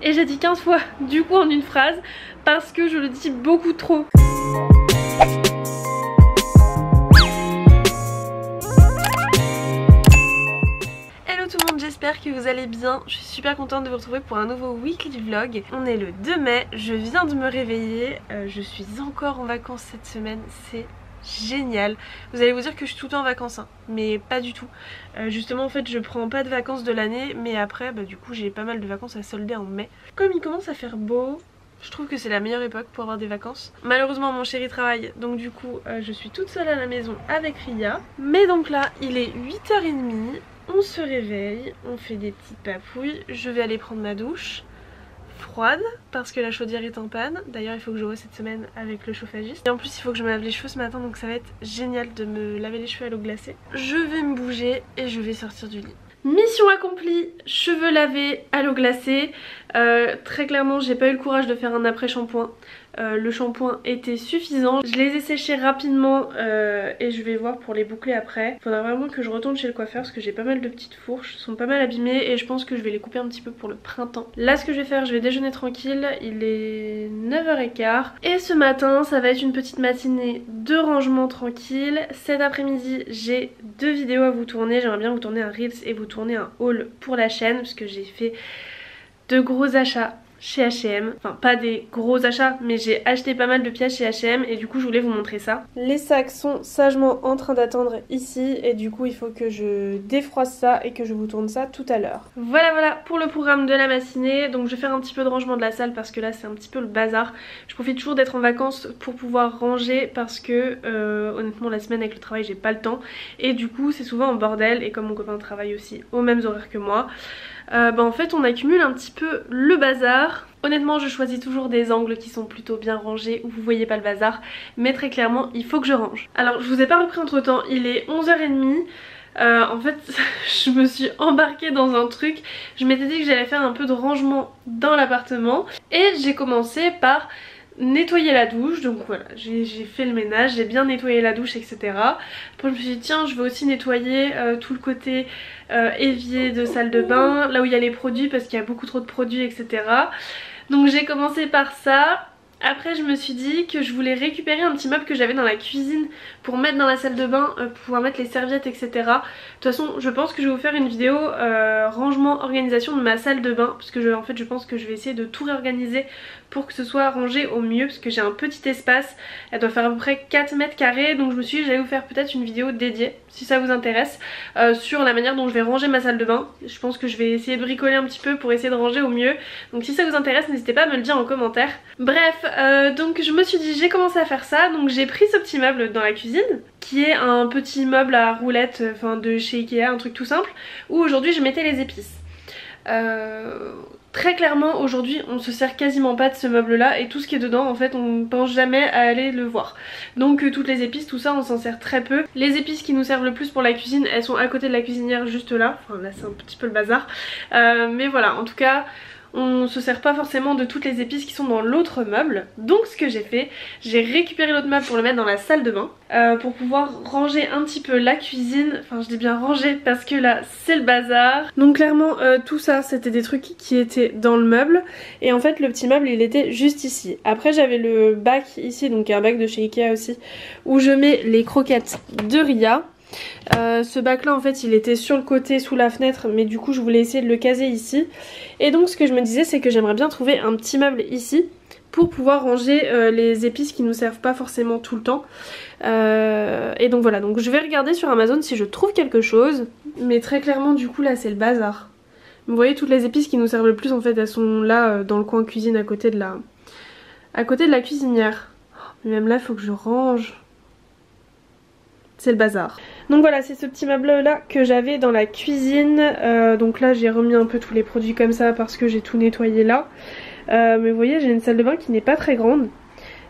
Et j'ai dit 15 fois du coup en une phrase parce que je le dis beaucoup trop. Hello tout le monde, j'espère que vous allez bien. Je suis super contente de vous retrouver pour un nouveau weekly vlog. On est le 2 mai, je viens de me réveiller, je suis encore en vacances cette semaine, c'est génial. Vous allez vous dire que je suis tout le temps en vacances hein, mais pas du tout. Justement en fait je prends pas de vacances de l'année, mais après du coup j'ai pas mal de vacances à solder en mai. Comme il commence à faire beau, je trouve que c'est la meilleure époque pour avoir des vacances. Malheureusement mon chéri travaille, donc du coup je suis toute seule à la maison avec Ria. Mais donc là il est 8h30, on se réveille, on fait des petites papouilles, je vais aller prendre ma douche froide parce que la chaudière est en panne. D'ailleurs il faut que je vois cette semaine avec le chauffagiste. Et en plus il faut que je me lave les cheveux ce matin, donc ça va être génial de me laver les cheveux à l'eau glacée. Je vais me bouger et je vais sortir du lit. Mission accomplie, cheveux lavés à l'eau glacée. Très clairement j'ai pas eu le courage de faire un après shampoing. Le shampoing était suffisant. Je les ai séchés rapidement et je vais voir pour les boucler après. Il faudra vraiment que je retourne chez le coiffeur parce que j'ai pas mal de petites fourches, elles sont pas mal abîmées et je pense que je vais les couper un petit peu pour le printemps. Là ce que je vais faire, je vais déjeuner tranquille, il est 9h15 et ce matin ça va être une petite matinée de rangement tranquille. Cet après-midi j'ai 2 vidéos à vous tourner, j'aimerais bien vous tourner un Reels et vous tourner un haul pour la chaîne parce que j'ai fait de gros achats chez H&M, enfin pas des gros achats mais j'ai acheté pas mal de pièces chez H&M et du coup je voulais vous montrer ça. Les sacs sont sagement en train d'attendre ici et du coup il faut que je défroisse ça et que je vous tourne ça tout à l'heure. Voilà pour le programme de la matinée. Donc je vais faire un petit peu de rangement de la salle parce que là c'est un petit peu le bazar. Je profite toujours d'être en vacances pour pouvoir ranger parce que honnêtement la semaine avec le travail j'ai pas le temps et du coup c'est souvent en bordel et comme mon copain travaille aussi aux mêmes horaires que moi, en fait on accumule un petit peu le bazar. Honnêtement je choisis toujours des angles qui sont plutôt bien rangés où vous voyez pas le bazar, mais très clairement il faut que je range. Alors je vous ai pas repris entre temps, il est 11h30. En fait je me suis embarquée dans un truc. Je m'étais dit que j'allais faire un peu de rangement dans l'appartement et j'ai commencé par nettoyer la douche. Donc voilà, j'ai fait le ménage, j'ai bien nettoyé la douche etc. Après je me suis dit tiens je vais aussi nettoyer tout le côté évier de salle de bain, là où il y a les produits parce qu'il y a beaucoup trop de produits etc. Donc j'ai commencé par ça. Après je me suis dit que je voulais récupérer un petit meuble que j'avais dans la cuisine pour mettre dans la salle de bain, pour pouvoir mettre les serviettes etc. De toute façon je pense que je vais vous faire une vidéo rangement, organisation de ma salle de bain parce que en fait je pense que je vais essayer de tout réorganiser pour que ce soit rangé au mieux parce que j'ai un petit espace, elle doit faire à peu près 4 mètres carrés, donc je me suis dit que j'allais vous faire peut-être une vidéo dédiée si ça vous intéresse sur la manière dont je vais ranger ma salle de bain. Je pense que je vais essayer de bricoler un petit peu pour essayer de ranger au mieux, donc si ça vous intéresse n'hésitez pas à me le dire en commentaire. Bref, donc je me suis dit j'ai commencé à faire ça, donc j'ai pris ce petit meuble dans la cuisine qui est un petit meuble à roulettes de chez Ikea, un truc tout simple où aujourd'hui je mettais les épices. Très clairement aujourd'hui on se sert quasiment pas de ce meuble là et tout ce qui est dedans en fait on pense jamais à aller le voir. Donc toutes les épices tout ça on s'en sert très peu. Les épices qui nous servent le plus pour la cuisine elles sont à côté de la cuisinière juste là. Enfin là c'est un petit peu le bazar mais voilà en tout cas on se sert pas forcément de toutes les épices qui sont dans l'autre meuble. Donc ce que j'ai fait, j'ai récupéré l'autre meuble pour le mettre dans la salle de bain pour pouvoir ranger un petit peu la cuisine. Enfin je dis bien ranger parce que là c'est le bazar. Donc clairement tout ça c'était des trucs qui étaient dans le meuble et en fait le petit meuble il était juste ici. Après j'avais le bac ici, donc un bac de chez Ikea aussi, où je mets les croquettes de Ria. Ce bac là en fait il était sur le côté sous la fenêtre mais du coup je voulais essayer de le caser ici. Et donc ce que je me disais c'est que j'aimerais bien trouver un petit meuble ici pour pouvoir ranger les épices qui nous servent pas forcément tout le temps. Et donc voilà, donc je vais regarder sur Amazon si je trouve quelque chose. Mais très clairement du coup là c'est le bazar. Vous voyez toutes les épices qui nous servent le plus en fait elles sont là dans le coin cuisine à côté de la cuisinière. Mais même là il faut que je range. C'est le bazar. Donc voilà c'est ce petit meuble là que j'avais dans la cuisine. Donc là j'ai remis un peu tous les produits comme ça parce que j'ai tout nettoyé là. Mais vous voyez j'ai une salle de bain qui n'est pas très grande.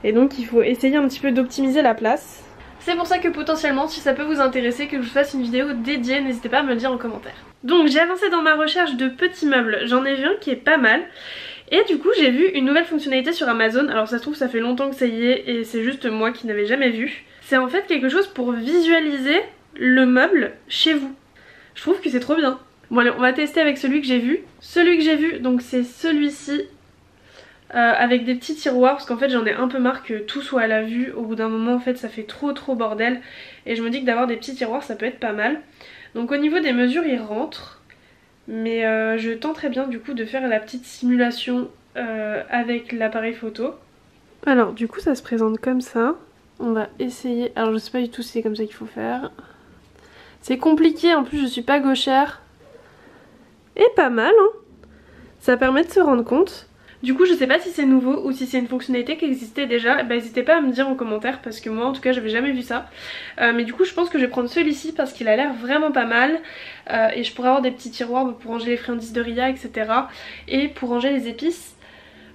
Et donc il faut essayer un petit peu d'optimiser la place. C'est pour ça que potentiellement si ça peut vous intéresser que je vous fasse une vidéo dédiée, n'hésitez pas à me le dire en commentaire. Donc j'ai avancé dans ma recherche de petits meubles, j'en ai vu un qui est pas mal. Et du coup j'ai vu une nouvelle fonctionnalité sur Amazon. Alors ça se trouve ça fait longtemps que ça y est et c'est juste moi qui n'avais jamais vu. C'est en fait quelque chose pour visualiser le meuble chez vous. Je trouve que c'est trop bien. Bon allez, on va tester avec celui que j'ai vu. Celui que j'ai vu, donc c'est celui-ci. Avec des petits tiroirs parce qu'en fait j'en ai un peu marre que tout soit à la vue. Au bout d'un moment en fait ça fait trop bordel et je me dis que d'avoir des petits tiroirs ça peut être pas mal. Donc au niveau des mesures il rentre, mais je tenterai bien du coup de faire la petite simulation avec l'appareil photo. Alors du coup ça se présente comme ça. On va essayer, alors je sais pas du tout si c'est comme ça qu'il faut faire. C'est compliqué, en plus je suis pas gauchère. Et pas mal hein. Ça permet de se rendre compte. Du coup je sais pas si c'est nouveau ou si c'est une fonctionnalité qui existait déjà, bah, n'hésitez pas à me dire en commentaire parce que moi en tout cas j'avais jamais vu ça. Mais du coup je pense que je vais prendre celui-ci parce qu'il a l'air vraiment pas mal et je pourrais avoir des petits tiroirs pour ranger les friandises de Ria, etc. Et pour ranger les épices,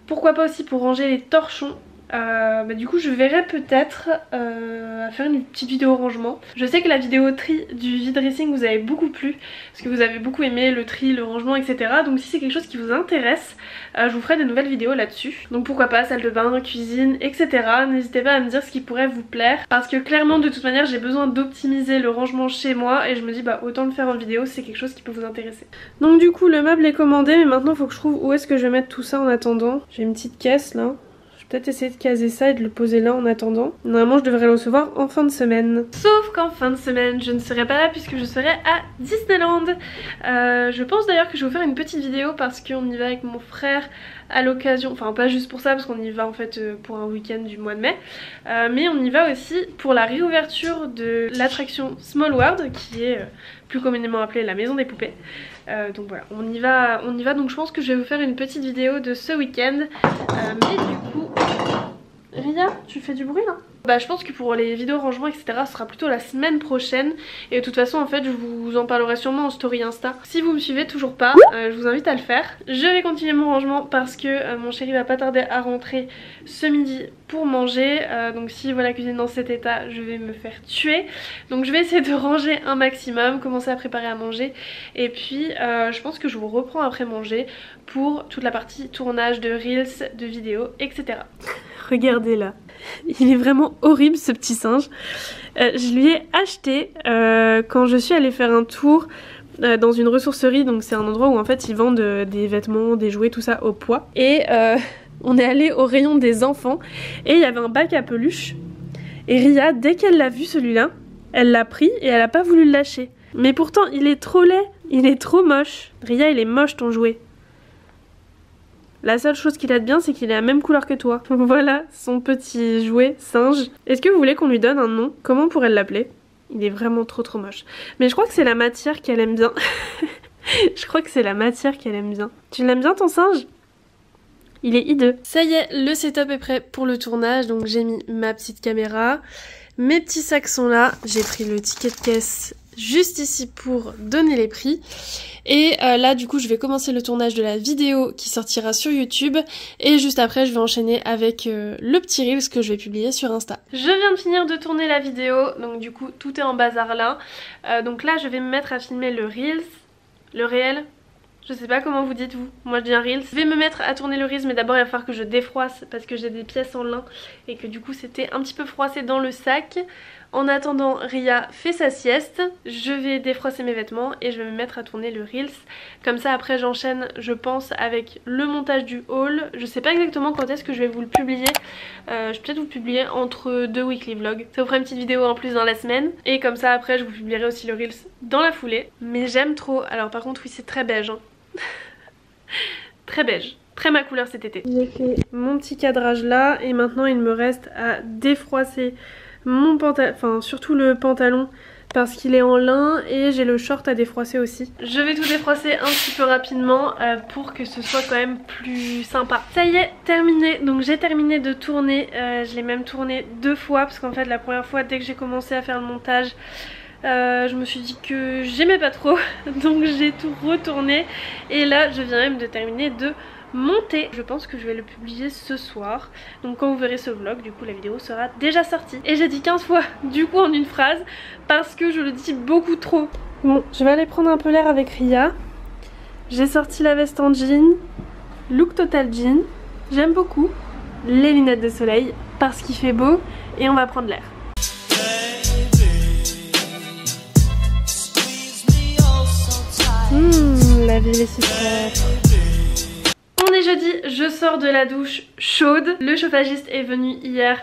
pourquoi pas aussi pour ranger les torchons. Bah du coup je verrai peut-être à faire une petite vidéo rangement. Je sais que la vidéo tri du vide dressing vous avez beaucoup plu parce que vous avez beaucoup aimé le tri, le rangement, etc. Donc si c'est quelque chose qui vous intéresse, je vous ferai de nouvelles vidéos là-dessus. Donc pourquoi pas salle de bain, cuisine, etc. N'hésitez pas à me dire ce qui pourrait vous plaire parce que clairement de toute manière j'ai besoin d'optimiser le rangement chez moi et je me dis bah autant le faire en vidéo si c'est quelque chose qui peut vous intéresser. Donc du coup le meuble est commandé mais maintenant il faut que je trouve où est-ce que je vais mettre tout ça en attendant. J'ai une petite caisse là. Peut-être essayer de caser ça et de le poser là en attendant. Normalement je devrais le recevoir en fin de semaine. Sauf qu'en fin de semaine je ne serai pas là puisque je serai à Disneyland. Je pense d'ailleurs que je vais vous faire une petite vidéo parce qu'on y va avec mon frère à l'occasion, enfin pas juste pour ça parce qu'on y va en fait pour un week-end du mois de mai, mais on y va aussi pour la réouverture de l'attraction Small World qui est plus communément appelée la maison des poupées. Donc voilà, on y va, donc je pense que je vais vous faire une petite vidéo de ce week-end, mais du coup... Ria, tu fais du bruit là? Bah je pense que pour les vidéos rangement etc ce sera plutôt la semaine prochaine et de toute façon en fait je vous en parlerai sûrement en story Insta. Si vous me suivez toujours pas, je vous invite à le faire. Je vais continuer mon rangement parce que mon chéri va pas tarder à rentrer ce midi pour manger, donc s'il voit la cuisine dans cet état je vais me faire tuer. Donc je vais essayer de ranger un maximum, commencer à préparer à manger et puis je pense que je vous reprends après manger pour toute la partie tournage de reels, de vidéos, etc. Regardez là, il est vraiment horrible ce petit singe. Je lui ai acheté quand je suis allée faire un tour dans une ressourcerie, donc c'est un endroit où en fait ils vendent des vêtements, des jouets, tout ça au poids. Et on est allé au rayon des enfants et il y avait un bac à peluche. Et Ria, dès qu'elle l'a vu celui-là, elle l'a pris et elle a pas voulu le lâcher. Mais pourtant il est trop laid, il est trop moche. Ria, il est moche ton jouet. La seule chose qu'il a de bien c'est qu'il est la même couleur que toi. Voilà son petit jouet singe. Est-ce que vous voulez qu'on lui donne un nom? Comment on pourrait l'appeler? Il est vraiment trop moche. Mais je crois que c'est la matière qu'elle aime bien. Je crois que c'est la matière qu'elle aime bien. Tu l'aimes bien ton singe? Il est hideux. Ça y est, le setup est prêt pour le tournage. Donc j'ai mis ma petite caméra. Mes petits sacs sont là. J'ai pris le ticket de caisse juste ici pour donner les prix. Et là du coup je vais commencer le tournage de la vidéo qui sortira sur YouTube et juste après je vais enchaîner avec le petit Reels que je vais publier sur Insta. Je viens de finir de tourner la vidéo, donc du coup tout est en bazar là. Donc là je vais me mettre à filmer le Reels, le réel. Je sais pas comment vous dites vous, moi je dis un Reels. Je vais me mettre à tourner le Reels mais d'abord il va falloir que je défroisse parce que j'ai des pièces en lin et que du coup c'était un petit peu froissé dans le sac. En attendant, Ria fait sa sieste, je vais défroisser mes vêtements et je vais me mettre à tourner le Reels. Comme ça après j'enchaîne je pense avec le montage du haul. Je sais pas exactement quand est-ce que je vais vous le publier. Je vais peut-être vous le publier entre deux weekly vlogs. Ça vous fera une petite vidéo en plus dans la semaine. Et comme ça après je vous publierai aussi le Reels dans la foulée. Mais j'aime trop, alors par contre oui c'est très beige hein. Très beige. Très ma couleur cet été. J'ai fait mon petit cadrage là et maintenant il me reste à défroisser mon pantalon, enfin surtout le pantalon parce qu'il est en lin et j'ai le short à défroisser aussi. Je vais tout défroisser un petit peu rapidement pour que ce soit quand même plus sympa. Ça y est, terminé. Donc j'ai terminé de tourner, je l'ai même tourné 2 fois parce qu'en fait la première fois dès que j'ai commencé à faire le montage je me suis dit que j'aimais pas trop donc j'ai tout retourné et là je viens même de terminer de monter. Je pense que je vais le publier ce soir. Donc quand vous verrez ce vlog, du coup la vidéo sera déjà sortie. Et j'ai dit 15 fois du coup en une phrase parce que je le dis beaucoup trop. Bon, je vais aller prendre un peu l'air avec Ria. J'ai sorti la veste en jean, look total jean. J'aime beaucoup les lunettes de soleil parce qu'il fait beau et on va prendre l'air. laver les citrons. On est jeudi, je sors de la douche chaude. Le chauffagiste est venu hier.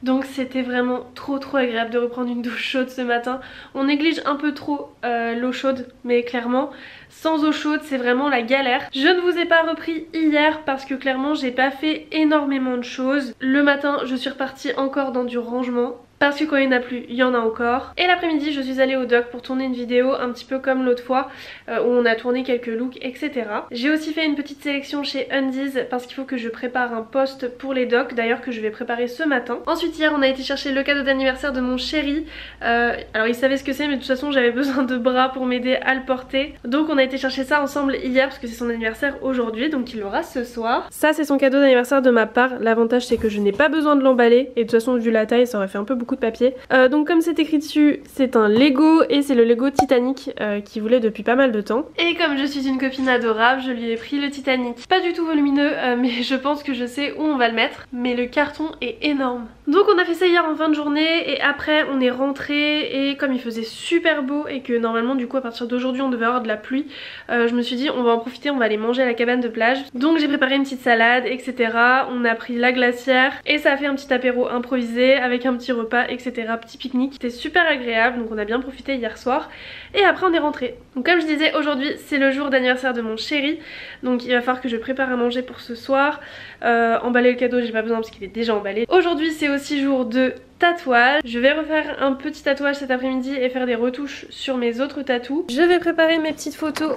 Donc c'était vraiment trop agréable de reprendre une douche chaude ce matin. On néglige un peu trop l'eau chaude, mais clairement sans eau chaude c'est vraiment la galère. Je ne vous ai pas repris hier parce que clairement j'ai pas fait énormément de choses. Le matin je suis repartie encore dans du rangement. Parce que quand il n'y en a plus, il y en a encore. Et l'après-midi, je suis allée au doc pour tourner une vidéo un petit peu comme l'autre fois où on a tourné quelques looks, etc. J'ai aussi fait une petite sélection chez Undies parce qu'il faut que je prépare un post pour les docs, d'ailleurs que je vais préparer ce matin. Ensuite hier, on a été chercher le cadeau d'anniversaire de mon chéri. Alors il savait ce que c'est mais de toute façon j'avais besoin de bras pour m'aider à le porter. Donc on a été chercher ça ensemble hier parce que c'est son anniversaire aujourd'hui, donc il l'aura ce soir. Ça c'est son cadeau d'anniversaire de ma part. L'avantage c'est que je n'ai pas besoin de l'emballer et de toute façon vu la taille ça aurait fait un peu beaucoup de papier. Donc comme c'est écrit dessus, c'est un Lego et c'est le Lego Titanic qu'il voulait depuis pas mal de temps. Et comme je suis une copine adorable, je lui ai pris le Titanic. Pas du tout volumineux mais je pense que je sais où on va le mettre. Mais le carton est énorme. Donc on a fait ça hier en fin de journée et après on est rentré et comme il faisait super beau et que normalement du coup à partir d'aujourd'hui on devait avoir de la pluie, je me suis dit on va en profiter, on va aller manger à la cabane de plage. Donc j'ai préparé une petite salade, etc. On a pris la glacière et ça a fait un petit apéro improvisé avec un petit repas, etc. Petit pique-nique. C'était super agréable donc on a bien profité hier soir et après on est rentré. Donc comme je disais aujourd'hui c'est le jour d'anniversaire de mon chéri, donc il va falloir que je prépare à manger pour ce soir. Emballer le cadeau j'ai pas besoin parce qu'il est déjà emballé. Aujourd'hui c'est aussi jour de tatouage. Je vais refaire un petit tatouage cet après-midi et faire des retouches sur mes autres tatous. Je vais préparer mes petites photos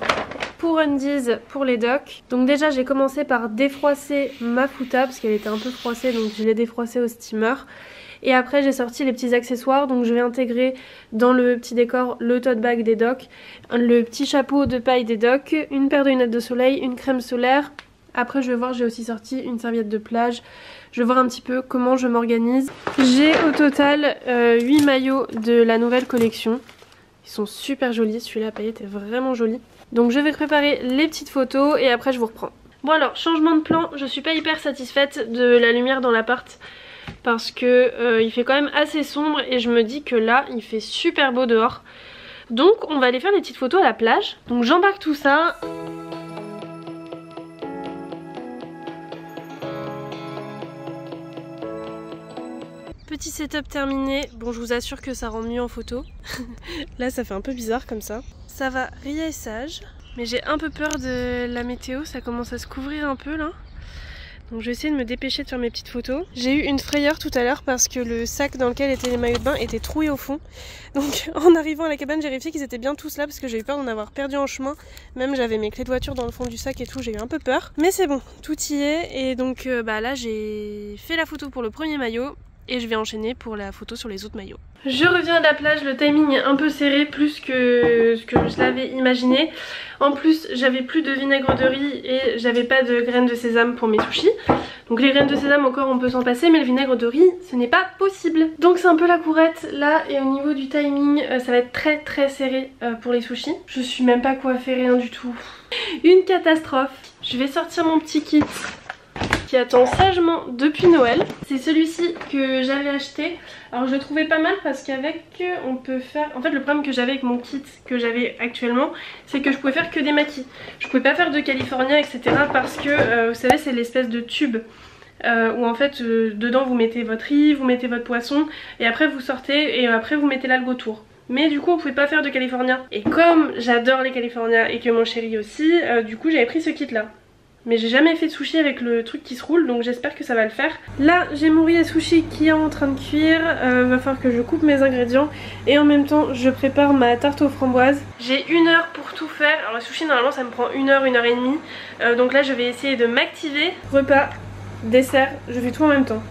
pour Undies pour les docs. Donc déjà j'ai commencé par défroisser ma fouta parce qu'elle était un peu froissée donc je l'ai défroissée au steamer. Et après j'ai sorti les petits accessoires, donc je vais intégrer dans le petit décor le tote bag des docs, le petit chapeau de paille des docs, une paire de lunettes de soleil, une crème solaire. Après je vais voir, j'ai aussi sorti une serviette de plage. Je vais voir un petit peu comment je m'organise. J'ai au total 8 maillots de la nouvelle collection. Ils sont super jolis, celui-là la paillette est vraiment jolie. Donc je vais préparer les petites photos et après je vous reprends. Bon alors, changement de plan, je suis pas hyper satisfaite de la lumière dans l'appart. Parce que il fait quand même assez sombre et je me dis que là il fait super beau dehors. Donc on va aller faire des petites photos à la plage. Donc j'embarque tout ça. Petit setup terminé. Bon je vous assure que ça rend mieux en photo. Là ça fait un peu bizarre comme ça. Ça va ria et sage. Mais j'ai un peu peur de la météo, ça commence à se couvrir un peu là. Donc je vais essayer de me dépêcher de faire mes petites photos. J'ai eu une frayeur tout à l'heure parce que le sac dans lequel étaient les maillots de bain était troué au fond. Donc en arrivant à la cabane j'ai vérifié qu'ils étaient bien tous là parce que j'ai eu peur d'en avoir perdu en chemin. Même j'avais mes clés de voiture dans le fond du sac et tout, j'ai eu un peu peur. Mais c'est bon, tout y est. Et donc là j'ai fait la photo pour le premier maillot. Et je vais enchaîner pour la photo sur les autres maillots. Je reviens à la plage, le timing est un peu serré, plus que ce que je l'avais imaginé. En plus j'avais plus de vinaigre de riz et j'avais pas de graines de sésame pour mes sushis. Donc les graines de sésame encore on peut s'en passer, mais le vinaigre de riz ce n'est pas possible. Donc c'est un peu la courette là, et au niveau du timing ça va être très serré pour les sushis. Je suis même pas coiffée, rien du tout. Une catastrophe. Je vais sortir mon petit kit qui attend sagement depuis Noël. C'est celui-ci que j'avais acheté. Alors je le trouvais pas mal parce qu'avec on peut faire... En fait le problème que j'avais avec mon kit que j'avais actuellement, c'est que je pouvais faire que des maquis. Je pouvais pas faire de California etc. parce que vous savez c'est l'espèce de tube où en fait dedans vous mettez votre riz, vous mettez votre poisson et après vous sortez et après vous mettez l'algue autour. Mais du coup on pouvait pas faire de California. Et comme j'adore les California et que mon chéri aussi, du coup j'avais pris ce kit là. Mais j'ai jamais fait de sushi avec le truc qui se roule, donc j'espère que ça va le faire. Là j'ai mon riz à sushi qui est en train de cuire. Va falloir que je coupe mes ingrédients et en même temps je prépare ma tarte aux framboises. J'ai 1 heure pour tout faire. Alors le sushi normalement ça me prend 1 heure, 1 heure et demie. Donc là je vais essayer de m'activer. Repas, dessert, je fais tout en même temps.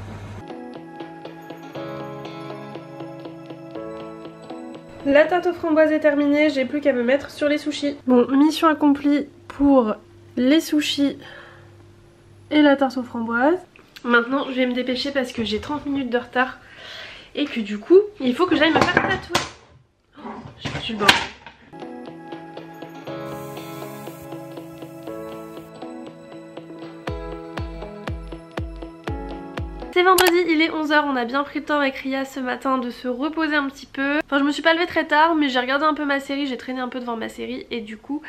La tarte aux framboises est terminée, j'ai plus qu'à me mettre sur les sushis. Bon, mission accomplie pour les sushis et la tarte aux framboises. Maintenant je vais me dépêcher parce que j'ai 30 minutes de retard et que du coup il faut que j'aille me faire tatouer. Oh, j'ai foutu le bord. C'est vendredi, il est 11 h, on a bien pris le temps avec Ria ce matin de se reposer un petit peu. Enfin je me suis pas levée très tard mais j'ai regardé un peu ma série, j'ai traîné un peu devant ma série et du coup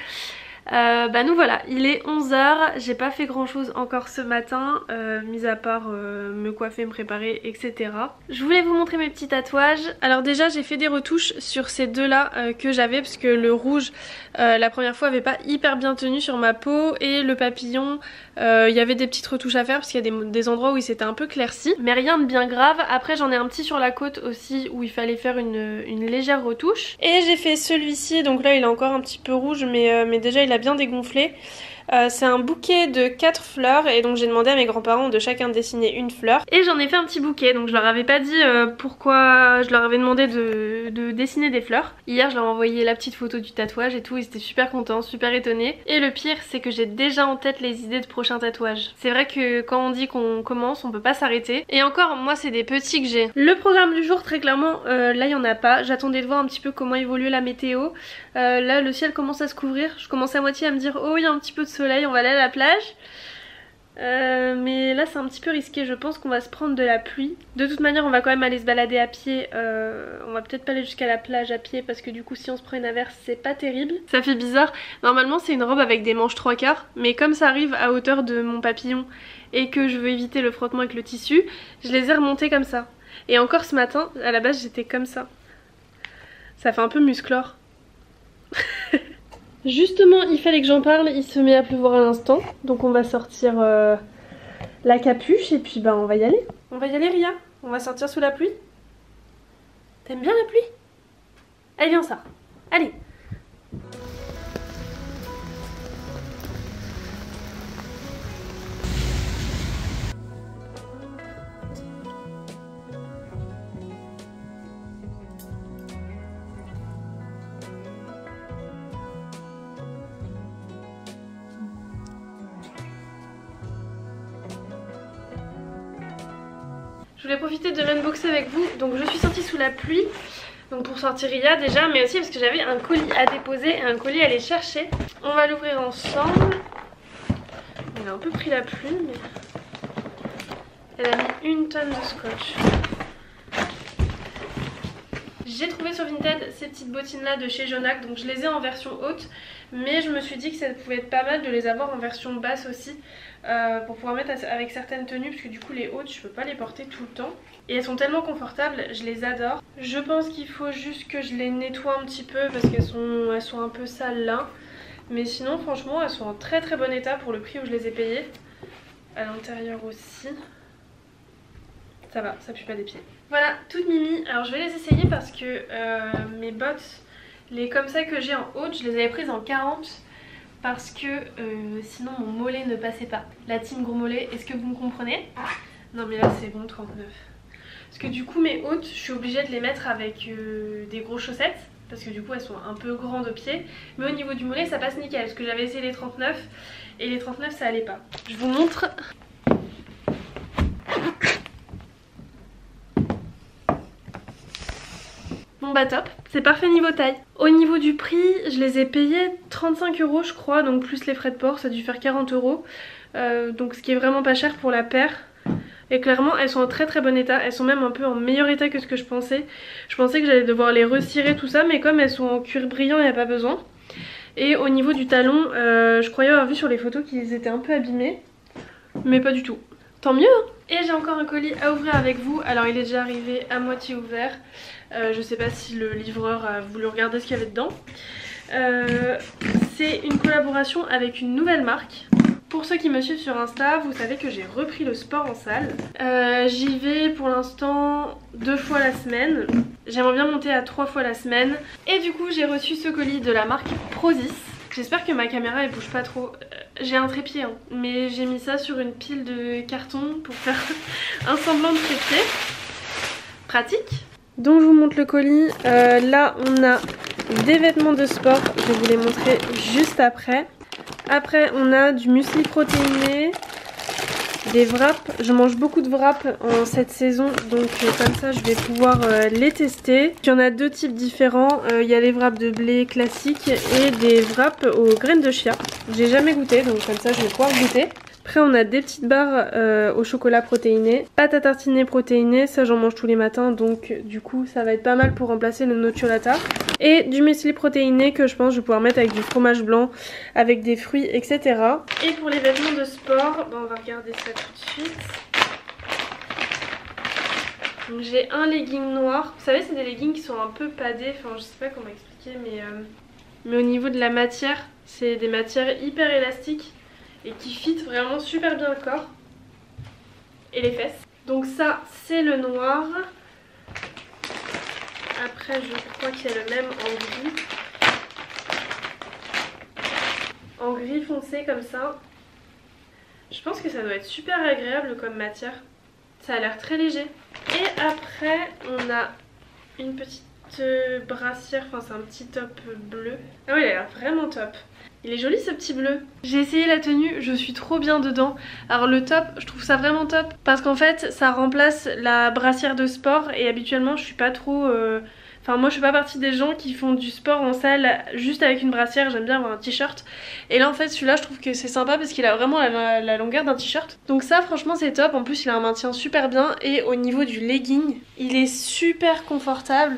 Nous voilà, il est 11 h, j'ai pas fait grand chose encore ce matin, mis à part me coiffer, me préparer, etc. Je voulais vous montrer mes petits tatouages. Alors déjà j'ai fait des retouches sur ces deux là que j'avais, parce que le rouge la première fois avait pas hyper bien tenu sur ma peau, et le papillon il y avait des petites retouches à faire parce qu'il y a des endroits où il s'était un peu clairci, mais rien de bien grave. Après j'en ai un petit sur la côte aussi où il fallait faire une légère retouche, et j'ai fait celui-ci, donc là il est encore un petit peu rouge mais déjà il a bien dégonflé. C'est un bouquet de 4 fleurs, et donc j'ai demandé à mes grands-parents de chacun dessiner une fleur, et j'en ai fait un petit bouquet. Donc je leur avais pas dit pourquoi je leur avais demandé de dessiner des fleurs. Hier je leur ai envoyé la petite photo du tatouage et tout, ils étaient super contents, super étonnés. Et le pire c'est que j'ai déjà en tête les idées de prochains tatouages. C'est vrai que quand on dit qu'on commence on peut pas s'arrêter, et encore moi c'est des petits que j'ai. Le programme du jour très clairement là il y en a pas, j'attendais de voir un petit peu comment évoluer la météo. Là le ciel commence à se couvrir, je commence à moitié à me dire oh il y a un petit peu de soleil, on va aller à la plage. Mais là c'est un petit peu risqué, je pense qu'on va se prendre de la pluie. De toute manière on va quand même aller se balader à pied, on va peut-être pas aller jusqu'à la plage à pied parce que du coup si on se prend une averse c'est pas terrible. Ça fait bizarre, normalement c'est une robe avec des manches 3/4, mais comme ça arrive à hauteur de mon papillon et que je veux éviter le frottement avec le tissu, je les ai remontées comme ça. Et encore ce matin, à la base j'étais comme ça. Ça fait un peu musclore. Justement il fallait que j'en parle, il se met à pleuvoir à l'instant, donc on va sortir la capuche et puis on va y aller. On va y aller Ria, on va sortir sous la pluie. T'aimes bien la pluie? Allez viens ça, allez. Je voulais profiter de l'unboxer avec vous, donc je suis sortie sous la pluie, donc pour sortir Ria déjà, mais aussi parce que j'avais un colis à déposer et un colis à aller chercher. On va l'ouvrir ensemble. On a un peu pris la pluie, mais elle a mis une tonne de scotch. J'ai trouvé sur Vinted ces petites bottines là de chez Jonac, donc je les ai en version haute, mais je me suis dit que ça pouvait être pas mal de les avoir en version basse aussi, pour pouvoir mettre avec certaines tenues, parce que du coup les hautes je peux pas les porter tout le temps. Et elles sont tellement confortables, je les adore. Je pense qu'il faut juste que je les nettoie un petit peu parce qu'elles sont un peu sales là. Mais sinon franchement elles sont en très très bon état pour le prix où je les ai payées. À l'intérieur aussi. Ça va, ça pue pas des pieds. Voilà, toutes mimi. Alors je vais les essayer parce que mes bottes, les comme ça que j'ai en haute, je les avais prises en 40 parce que sinon mon mollet ne passait pas. La team gros mollet, est-ce que vous me comprenez? Non mais là c'est bon, 39. Parce que du coup mes hautes, je suis obligée de les mettre avec des grosses chaussettes. Parce que du coup elles sont un peu grandes au pied. Mais au niveau du mollet ça passe nickel. Parce que j'avais essayé les 39 et les 39 ça allait pas. Je vous montre. Bon bah top, c'est parfait niveau taille. Au niveau du prix, je les ai payés 35 € je crois, donc plus les frais de port, ça a dû faire 40 €. Donc ce qui est vraiment pas cher pour la paire. Et clairement elles sont en très très bon état, elles sont même un peu en meilleur état que ce que je pensais. Je pensais que j'allais devoir les recirer tout ça, mais comme elles sont en cuir brillant, il n'y a pas besoin. Et au niveau du talon, je croyais avoir vu sur les photos qu'ils étaient un peu abîmés, mais pas du tout. Tant mieux hein. Et j'ai encore un colis à ouvrir avec vous, alors il est déjà arrivé à moitié ouvert. Je sais pas si le livreur a voulu regarder ce qu'il y avait dedans. C'est une collaboration avec une nouvelle marque. Pour ceux qui me suivent sur Insta, vous savez que j'ai repris le sport en salle. J'y vais pour l'instant 2 fois la semaine. J'aimerais bien monter à 3 fois la semaine. Et du coup j'ai reçu ce colis de la marque Prozis. J'espère que ma caméra elle bouge pas trop. J'ai un trépied hein, mais j'ai mis ça sur une pile de carton pour faire un semblant de trépied. Pratique. Donc je vous montre le colis. Là on a des vêtements de sport. Je vais vous les montrer juste après. Après on a du muesli protéiné, des wraps. Je mange beaucoup de wraps en cette saison, donc comme ça je vais pouvoir les tester. Il y en a deux types différents. Il y a les wraps de blé classiques et des wraps aux graines de chia. J'ai jamais goûté, donc comme ça je vais pouvoir goûter. Après on a des petites barres au chocolat protéiné, pâte à tartiner protéinée, ça j'en mange tous les matins, donc du coup ça va être pas mal pour remplacer le nocciolata. et du muesli protéiné que je pense je vais pouvoir mettre avec du fromage blanc, avec des fruits, etc. Et pour les vêtements de sport, on va regarder ça tout de suite. Donc j'ai un legging noir. Vous savez, c'est des leggings qui sont un peu padés, enfin je sais pas comment expliquer, mais au niveau de la matière, c'est des matières hyper élastiques et qui fit vraiment super bien le corps et les fesses. Donc ça, c'est le noir. Après, je crois qu'il y a le même en gris foncé comme ça. Je pense que ça doit être super agréable comme matière. Ça a l'air très léger. Et après, on a une petite brassière, enfin c'est un petit top bleu. Ah oui, il a l'air vraiment top. Il est joli ce petit bleu. J'ai essayé la tenue, je suis trop bien dedans. Alors le top, je trouve ça vraiment top parce qu'en fait ça remplace la brassière de sport et habituellement je suis pas trop... Enfin moi je fais pas partie des gens qui font du sport en salle juste avec une brassière, j'aime bien avoir un t-shirt. Et là en fait celui-là je trouve que c'est sympa parce qu'il a vraiment la longueur d'un t-shirt. Donc ça franchement c'est top, en plus il a un maintien super bien et au niveau du legging, il est super confortable.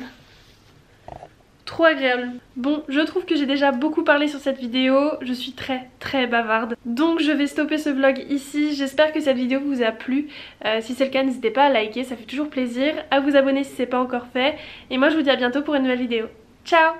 Trop agréable. Bon, je trouve que j'ai déjà beaucoup parlé sur cette vidéo, je suis très bavarde. Donc je vais stopper ce vlog ici, j'espère que cette vidéo vous a plu. Si c'est le cas, n'hésitez pas à liker, ça fait toujours plaisir. À vous abonner si c'est pas encore fait. Et moi je vous dis à bientôt pour une nouvelle vidéo. Ciao!